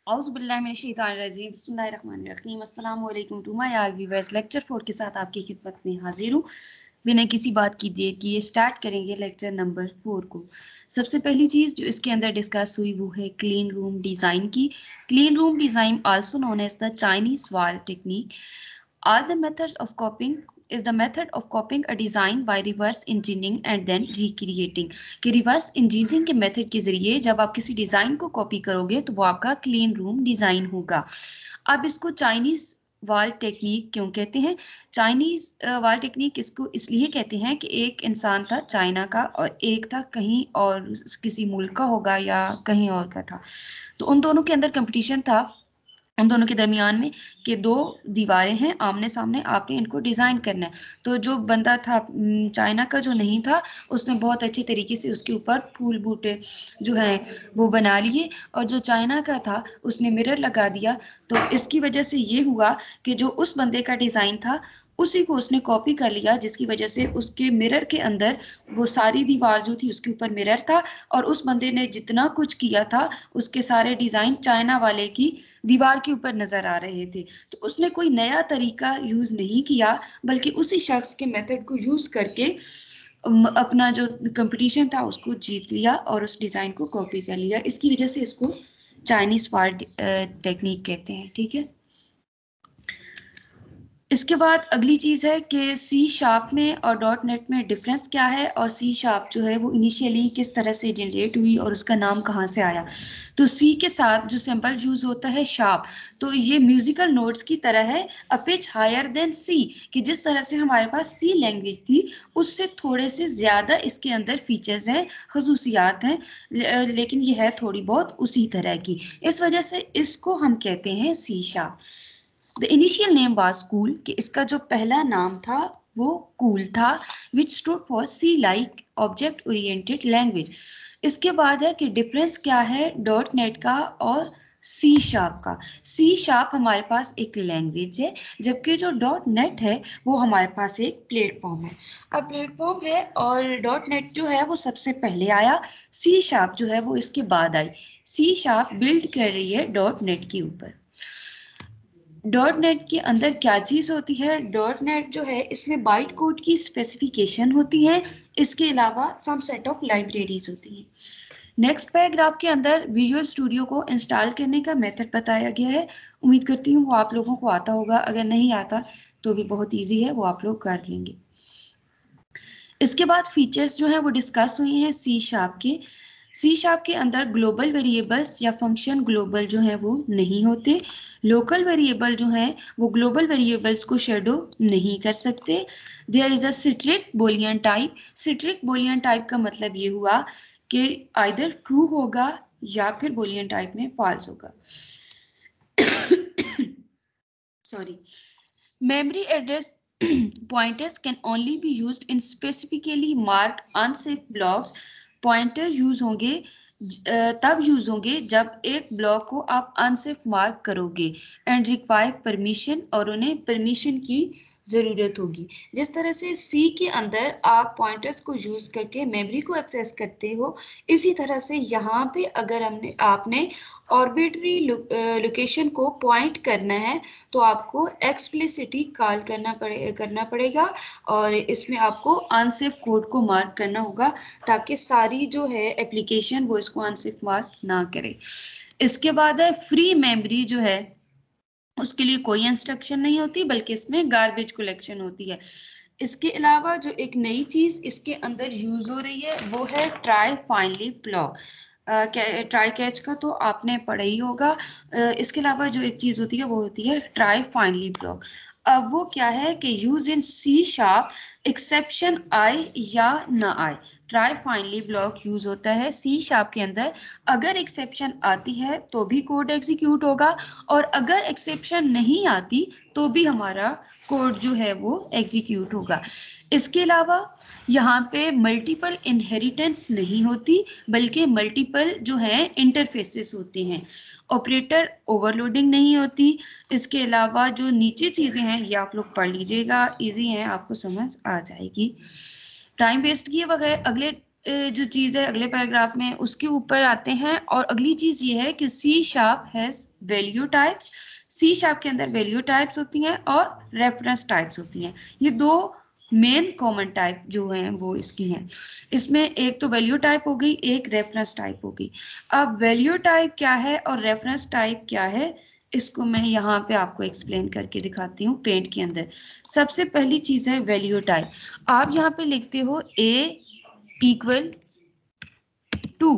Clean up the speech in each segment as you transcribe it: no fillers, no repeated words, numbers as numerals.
औज़ुबिल्लाहिमिनश्शैतानिर्रजीम बिस्मिल्लाहिर्रहमानिर्रहीम अस्सलाम वालेकुम to my all viewers. Lecture 4 के साथ आपकी खिदमत में हाजिर हूँ। बिना किसी बात की देर किए स्टार्ट करेंगे लेक्चर नंबर 4 को। सबसे पहली चीज़ जो इसके अंदर डिस्कस हुई वो है क्लीन रूम डिज़ाइन की। Clean room design also known as the Chinese wall technique. All the methods of copying is the method of copying a design by reverse engineering and then recreating। कि reverse engineering के method के जरिए जब आप किसी design को copy करोगे तो वो आपका क्लीन रूम डिजाइन होगा। अब इसको चाइनीज वॉल टेक्निक क्यों कहते हैं? चाइनीज वॉल टेक्निक इसको इसलिए कहते हैं कि एक इंसान था चाइना का और एक था कहीं और किसी मुल्क का होगा या कहीं और का था, तो उन दोनों के अंदर कंपटीशन था उन दोनों के दरमियान में कि दो दीवारें हैं आमने सामने, आपने इनको डिज़ाइन करना है। तो जो बंदा था चाइना का जो नहीं था, उसने बहुत अच्छे तरीके से उसके ऊपर फूल बूटे जो हैं वो बना लिए, और जो चाइना का था उसने मिरर लगा दिया। तो इसकी वजह से ये हुआ कि जो उस बंदे का डिज़ाइन था उसी को उसने कॉपी कर लिया, जिसकी वजह से उसके मिरर के अंदर वो सारी दीवार जो थी उसके ऊपर मिरर था, और उस बंदे ने जितना कुछ किया था उसके सारे डिज़ाइन चाइना वाले की दीवार के ऊपर नजर आ रहे थे। तो उसने कोई नया तरीका यूज नहीं किया, बल्कि उसी शख्स के मेथड को यूज करके अपना जो कंपटीशन था उसको जीत लिया और उस डिजाइन को कॉपी कर लिया। इसकी वजह से इसको चाइनीज वॉल टेक्निक कहते हैं। ठीक है, इसके बाद अगली चीज़ है कि सी शार्प में और डॉट नेट में डिफरेंस क्या है, और सी शार्प जो है वो इनिशियली किस तरह से जनरेट हुई और उसका नाम कहाँ से आया। तो सी के साथ जो सिंबल यूज होता है शार्प, तो ये म्यूजिकल नोट्स की तरह है, अ पिच हायर देन सी, कि जिस तरह से हमारे पास सी लैंग्वेज थी उससे थोड़े से ज़्यादा इसके अंदर फीचर्स हैं, खसूसियात हैं, लेकिन ये है थोड़ी बहुत उसी तरह की। इस वजह से इसको हम कहते हैं C sharp. The initial name was COOL, कि इसका जो पहला नाम था वो कूल था, which stood for C like object oriented language. इसके बाद है कि डिफरेंस क्या है डॉट नेट का और सी शार्प का। सी शार्प हमारे पास एक लैंग्वेज है, जबकि जो डॉट नेट है वो हमारे पास एक प्लेटफॉर्म है। अब प्लेटफॉर्म है और डॉट नेट जो है वो सबसे पहले आया, सी शार्प जो है वो इसके बाद आई। सी शार्प बिल्ड कर रही है डॉट नेट के ऊपर। डॉट नेट के अंदर क्या चीज़ होती है? डॉट नेट जो है इसमें बाइट कोड की स्पेसिफिकेशन होती है, इसके अलावा सम सेट ऑफ लाइब्रेरीज होती हैं। नेक्स्ट पैराग्राफ के अंदर विजुअल स्टूडियो को इंस्टॉल करने का मेथड बताया गया है। उम्मीद करती हूँ वो आप लोगों को आता होगा, अगर नहीं आता तो भी बहुत ईजी है, वो आप लोग कर लेंगे। इसके बाद फीचर्स जो हैं वो डिस्कस हुई हैं सी शार्प के। सी शार्प के अंदर ग्लोबल वेरिएबल्स या फंक्शन ग्लोबल जो हैं वो नहीं होते। लोकल वेरिएबल जो हैं वो ग्लोबल वेरिएबल्स को शेडो नहीं कर सकते। There is a strict Boolean type. Strict Boolean type का मतलब ये हुआ कि आइदर ट्रू होगा या फिर बूलियन टाइप में फॉल्स होगा। Sorry. Memory address pointers can only be used in specifically marked unsafe blocks। Pointer use होंगे तब यूज होंगे जब एक ब्लॉक को आप अनसेफ मार्क करोगे एंड रिक्वायर परमिशन, और उन्हें परमिशन की ज़रूरत होगी। जिस तरह से सी के अंदर आप पॉइंटर्स को यूज करके मेमोरी को एक्सेस करते हो, इसी तरह से यहाँ पे अगर आपने ऑर्बिटरी लोकेशन को पॉइंट करना है तो आपको एक्सप्लिसिटी कॉल करना पड़ेगा, और इसमें आपको अनसेफ कोड को मार्क करना होगा ताकि सारी जो है एप्लीकेशन वो इसको अनसेफ मार्क ना करे। इसके बाद है फ्री मेमोरी जो है उसके लिए कोई इंस्ट्रक्शन नहीं होती, बल्कि इसमें गार्बेज कलेक्शन होती है। इसके अलावा जो एक नई चीज इसके अंदर यूज हो रही है वो है try finally block. Try catch का तो आपने पढ़ा ही होगा। इसके अलावा जो एक चीज होती है वो होती है ट्राई फाइनली ब्लॉक। अब वो क्या है कि use in C sharp exception आए या ना आए, ट्राई फाइनली ब्लॉक यूज होता है सी शार्प के अंदर। अगर एक्सेप्शन आती है तो भी कोड एग्जीक्यूट होगा, और अगर एक्सेप्शन नहीं आती तो भी हमारा कोड जो है वो एग्जीक्यूट होगा। इसके अलावा यहाँ पे मल्टीपल इनहेरिटेंस नहीं होती, बल्कि मल्टीपल जो है इंटरफेसेस होते हैं। ऑपरेटर ओवरलोडिंग नहीं होती। इसके अलावा जो नीचे चीज़ें हैं ये आप लोग पढ़ लीजिएगा, इजी हैं, आपको समझ आ जाएगी। टाइम वेस्ट किए बगैर अगले जो चीज है अगले पैराग्राफ में उसके ऊपर आते हैं। और अगली चीज ये है कि C sharp has value types. C sharp के अंदर वैल्यू टाइप्स होती हैं और रेफरेंस टाइप्स होती हैं। ये दो मेन कॉमन टाइप जो हैं वो इसकी हैं। इसमें एक तो वैल्यू टाइप हो गई, एक रेफरेंस टाइप हो गई। अब वैल्यू टाइप क्या है और रेफरेंस टाइप क्या है, इसको मैं यहाँ पे आपको एक्सप्लेन करके दिखाती हूँ पेंट के अंदर। सबसे पहली चीज है वैल्यू टाइप। आप यहाँ पे लिखते हो a इक्वल टू,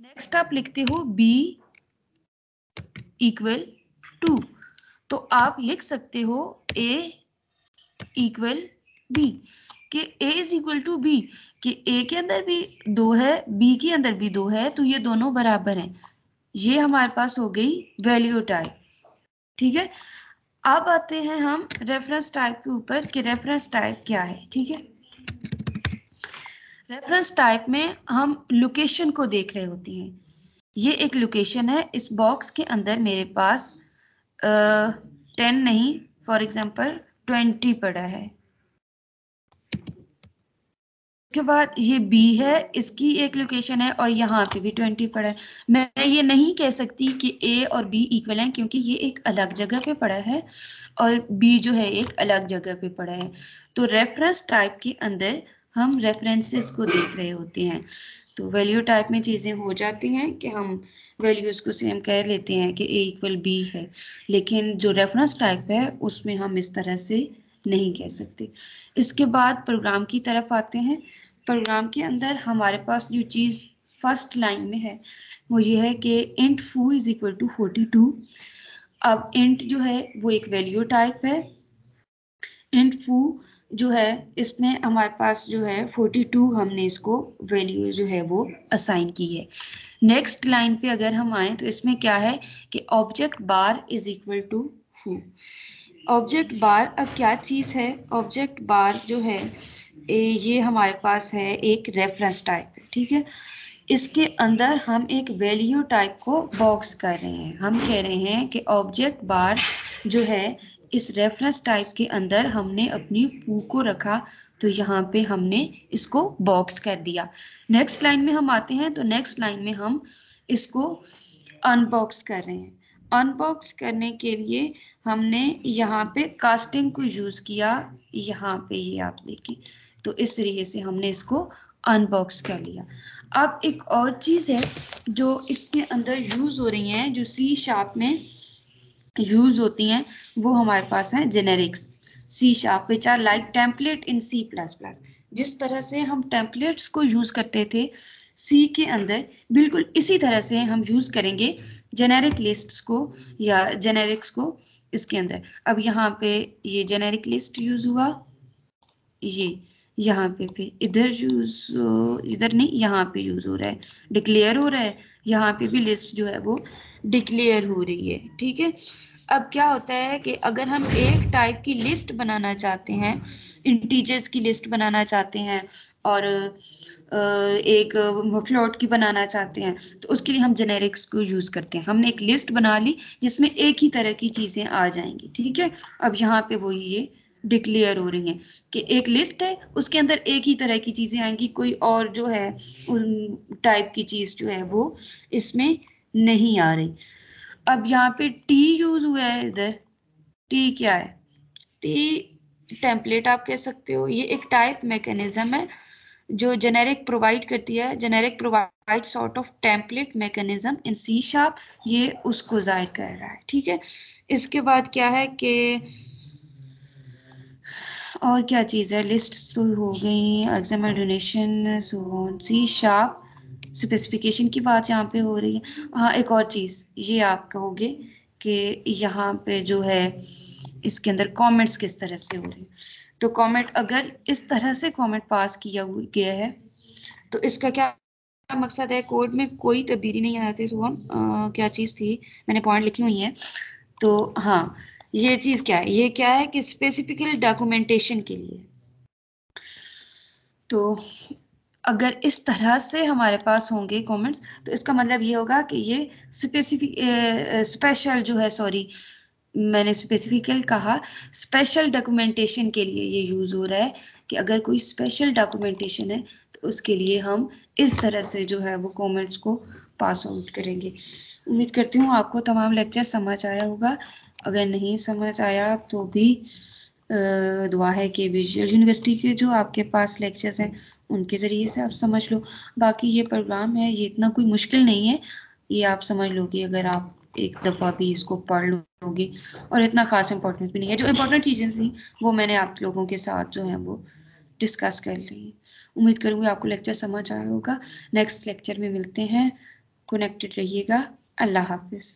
नेक्स्ट आप लिखते हो b इक्वल टू। तो आप लिख सकते हो a इक्वल b, कि a is equal to b, कि a के अंदर भी 2 है, b के अंदर भी 2 है, तो ये दोनों बराबर हैं। ये हमारे पास हो गई वैल्यू टाइप। ठीक है, अब आते हैं हम रेफरेंस टाइप के ऊपर कि रेफरेंस टाइप क्या है। ठीक है, रेफरेंस टाइप में हम लोकेशन को देख रहे होते हैं। ये एक लोकेशन है, इस बॉक्स के अंदर मेरे पास 10 नहीं, फॉर एग्जांपल 20 पड़ा है। उसके बाद ये B है, इसकी एक लोकेशन है और यहाँ पे भी 20 पड़ा है। मैं ये नहीं कह सकती कि A और B इक्वल हैं, क्योंकि ये एक अलग जगह पे पड़ा है और B जो है एक अलग जगह पे पड़ा है। तो रेफरेंस टाइप के अंदर हम रेफरेंसेस को देख रहे होते हैं। तो वैल्यू टाइप में चीज़ें हो जाती हैं कि हम वैल्यूज को सेम कह लेते हैं कि A इक्वल B है, लेकिन जो रेफरेंस टाइप है उसमें हम इस तरह से नहीं कह सकते। इसके बाद प्रोग्राम की तरफ आते हैं। प्रोग्राम के अंदर हमारे पास जो चीज़ फर्स्ट लाइन में है वो ये है कि इंट फू इज इक्वल टू 42। अब इंट जो है वो एक वैल्यू टाइप है। इंट फू जो है इसमें हमारे पास जो है 42 हमने इसको वैल्यू जो है वो असाइन की है। नेक्स्ट लाइन पे अगर हम आए तो इसमें क्या है कि object bar is equal to foo. Object bar अब क्या चीज़ है, ऑब्जेक्ट बार जो है ये हमारे पास है एक रेफरेंस टाइप है। ठीक है, इसके अंदर हम एक वैल्यू टाइप को बॉक्स कर रहे हैं। हम कह रहे हैं कि ऑब्जेक्ट बार जो है इस रेफरेंस टाइप के अंदर हमने अपनी फू को रखा, तो यहाँ पे हमने इसको बॉक्स कर दिया। नेक्स्ट लाइन में हम आते हैं तो नेक्स्ट लाइन में हम इसको अनबॉक्स कर रहे हैं। अनबॉक्स करने के लिए हमने यहाँ पे कास्टिंग को यूज किया, यहाँ पे ये आप देखें, तो इस तरीके से हमने इसको अनबॉक्स कर लिया। अब एक और चीज है जो इसके अंदर यूज हो रही है, जो सी शार्प में यूज होती हैं, वो हमारे पास है generics. C sharp which are like template in C plus plus. जिस तरह से हम टेम्पलेट्स को यूज करते थे सी के अंदर, बिल्कुल इसी तरह से हम यूज करेंगे जेनेरिक लिस्ट्स को या जेनेरिक्स को इसके अंदर। अब यहाँ पे ये जेनेरिक लिस्ट यूज हुआ, ये यहाँ पे भी इधर यूज, इधर नहीं, यहाँ पे यूज हो रहा है, डिक्लेयर हो रहा है। यहाँ पे भी लिस्ट जो है वो डिक्लेयर हो रही है। ठीक है, अब क्या होता है कि अगर हम एक टाइप की लिस्ट बनाना चाहते हैं, इंटीजर्स की लिस्ट बनाना चाहते हैं और एक फ्लोट की बनाना चाहते हैं, तो उसके लिए हम जेनेरिक्स को यूज करते हैं। हमने एक लिस्ट बना ली जिसमें एक ही तरह की चीजें आ जाएंगी। ठीक है, अब यहाँ पे वो ये डिक्लेयर हो रही हैं कि एक लिस्ट है, उसके अंदर एक ही तरह की चीजें आएंगी, कोई और जो है टाइप की चीज जो है वो इसमें नहीं आ रही। अब यहाँ पे टी यूज हुआ है, इधर टी क्या है, टी टेम्पलेट आप कह सकते हो। ये एक टाइप मैकेनिज्म है जो जेनेरिक प्रोवाइड करती है। Generic provide sort of template mechanism in C sharp, ये उसको जाहिर कर रहा है। ठीक है, इसके बाद क्या है कि और क्या चीज़ है, लिस्ट तो हो गई, एग्जाम डोनेशन, सी शार्प स्पेसिफिकेशन की बात यहाँ पे हो रही है। हाँ, एक और चीज़ ये आप कहोगे कि यहाँ पे जो है इसके अंदर कमेंट्स किस तरह से हो रहे हैं। तो कमेंट अगर इस तरह से कमेंट पास किया गया है तो इसका क्या मकसद है, कोड में कोई तब्दीली नहीं आती। सुबह क्या चीज़ थी, मैंने पॉइंट लिखी हुई है। तो हाँ, ये चीज़ क्या है, ये क्या है कि स्पेसिफिकली डॉक्यूमेंटेशन के लिए। तो अगर इस तरह से हमारे पास होंगे कमेंट्स तो इसका मतलब ये होगा कि ये स्पेसिफिक स्पेशल जो है, सॉरी मैंने स्पेसिफिकल कहा, स्पेशल डॉक्यूमेंटेशन के लिए ये यूज हो रहा है कि अगर कोई स्पेशल डॉक्यूमेंटेशन है तो उसके लिए हम इस तरह से जो है वो कमेंट्स को पास आउट करेंगे। उम्मीद करती हूँ आपको तमाम लेक्चर समझ आया होगा। अगर नहीं समझ आया तो भी दुआ है कि विजुअल यूनिवर्सिटी के जो आपके पास लेक्चर्स हैं उनके ज़रिए से आप समझ लो। बाकी ये प्रोग्राम है, ये इतना कोई मुश्किल नहीं है, ये आप समझ लोगे अगर आप एक दफ़ा भी इसको पढ़ लोगे, और इतना ख़ास इंपॉर्टेंट भी नहीं है। जो इंपॉर्टेंट चीज़ें थी वो मैंने आप लोगों के साथ जो है वो डिस्कस कर ली। उम्मीद करूँगी आपको लेक्चर समझ आया होगा। नेक्स्ट लेक्चर में मिलते हैं, कनेक्टेड रहिएगा। अल्लाह हाफिज़।